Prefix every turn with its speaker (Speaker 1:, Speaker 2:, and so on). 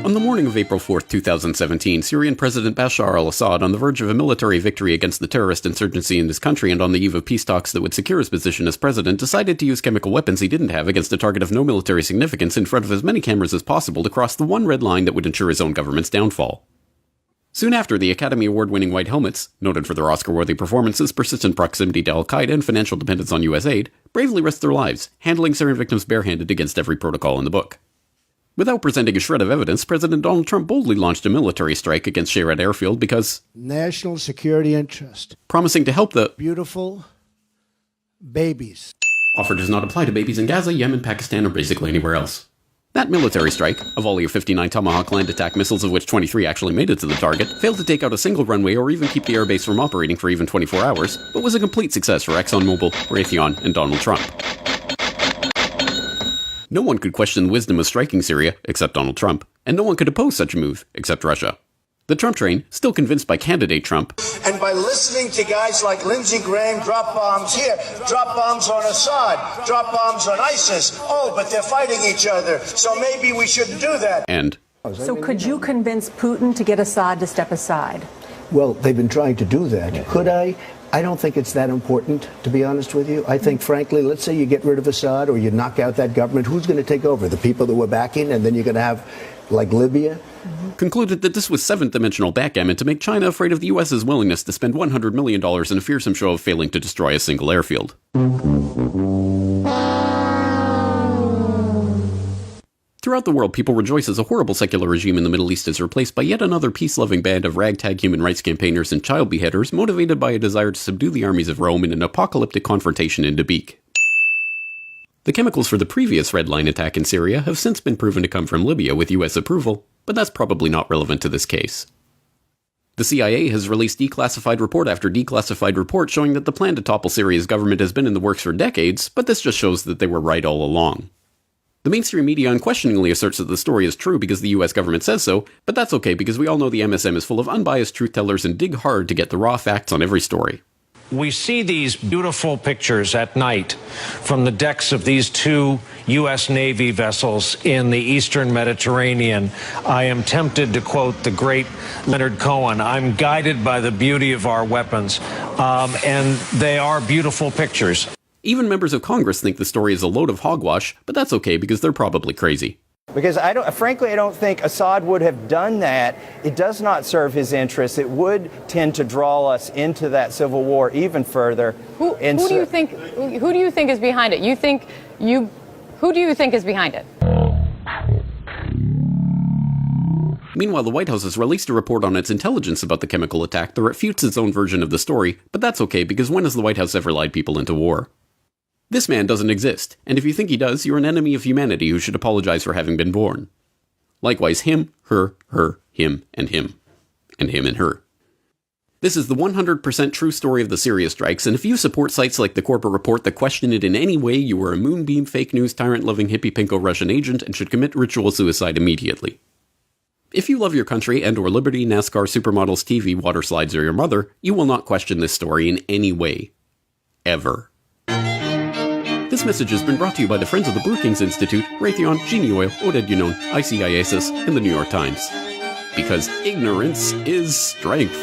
Speaker 1: On the morning of April 4, 2017, Syrian President Bashar al-Assad, on the verge of a military victory against the terrorist insurgency in his country and on the eve of peace talks that would secure his position as president, decided to use chemical weapons he didn't have against a target of no military significance in front of as many cameras as possible to cross the one red line that would ensure his own government's downfall. Soon after, the Academy Award-winning White Helmets, noted for their Oscar-worthy performances, persistent proximity to al-Qaeda, and financial dependence on U.S. aid, bravely risked their lives, handling Syrian victims barehanded against every protocol in the book. Without presenting a shred of evidence, President Donald Trump boldly launched a military strike against Syria Airfield because
Speaker 2: national security interest,
Speaker 1: promising to help the
Speaker 2: beautiful babies.
Speaker 1: Offer does not apply to babies in Gaza, Yemen, Pakistan, or basically anywhere else. That military strike, a volley of 59 Tomahawk land attack missiles of which 23 actually made it to the target, failed to take out a single runway or even keep the airbase from operating for even 24 hours, but was a complete success for ExxonMobil, Raytheon, and Donald Trump. No one could question the wisdom of striking Syria, except Donald Trump, and no one could oppose such a move, except Russia. The Trump train, still convinced by candidate Trump,
Speaker 3: and by listening to guys like Lindsey Graham, drop bombs here, drop bombs on Assad, drop bombs on ISIS, oh, but they're fighting each other, so maybe we shouldn't do that.
Speaker 1: And
Speaker 4: so could you convince Putin to get Assad to step aside?
Speaker 2: Well, they've been trying to do that. Could I? I don't think it's that important, to be honest with you. I think, frankly, let's say you get rid of Assad or you knock out that government. Who's going to take over? The people that we're backing, and then you're going to have, like, Libya?
Speaker 1: Concluded that this was seventh-dimensional backgammon to make China afraid of the U.S.'s willingness to spend $100 million in a fearsome show of failing to destroy a single airfield. Throughout the world, people rejoice as a horrible secular regime in the Middle East is replaced by yet another peace-loving band of ragtag human rights campaigners and child beheaders motivated by a desire to subdue the armies of Rome in an apocalyptic confrontation in Dabiq. The chemicals for the previous Red Line attack in Syria have since been proven to come from Libya with US approval, but that's probably not relevant to this case. The CIA has released declassified report after declassified report showing that the plan to topple Syria's government has been in the works for decades, but this just shows that they were right all along. The mainstream media unquestioningly asserts that the story is true because the US government says so, but that's okay because we all know the MSM is full of unbiased truth-tellers and dig hard to get the raw facts on every story.
Speaker 5: We see these beautiful pictures at night from the decks of these two U.S. Navy vessels in the eastern Mediterranean. I am tempted to quote the great Leonard Cohen, I'm guided by the beauty of our weapons, and they are beautiful pictures.
Speaker 1: Even members of Congress think the story is a load of hogwash, but that's okay because they're probably crazy.
Speaker 6: Because frankly, I don't think Assad would have done that. It does not serve his interests. It would tend to draw us into that civil war even further.
Speaker 7: Who do you think is behind it? Who do you think is behind it?
Speaker 1: Meanwhile, the White House has released a report on its intelligence about the chemical attack that refutes its own version of the story, but that's okay because when has the White House ever lied people into war? This man doesn't exist, and if you think he does, you're an enemy of humanity who should apologize for having been born. Likewise, him, her, him, and him and her. This is the 100% true story of the Syria strikes, and if you support sites like the Corporate Report that question it in any way, you are a moonbeam, fake news, tyrant-loving, hippie-pinko Russian agent and should commit ritual suicide immediately. If you love your country and or liberty, NASCAR, supermodels, TV, water slides, or your mother, you will not question this story in any way. Ever. This message has been brought to you by the Friends of the Brookings Institute, Raytheon, Genie Oil, Oded Yunon, ICIASIS, and the New York Times. Because ignorance is strength.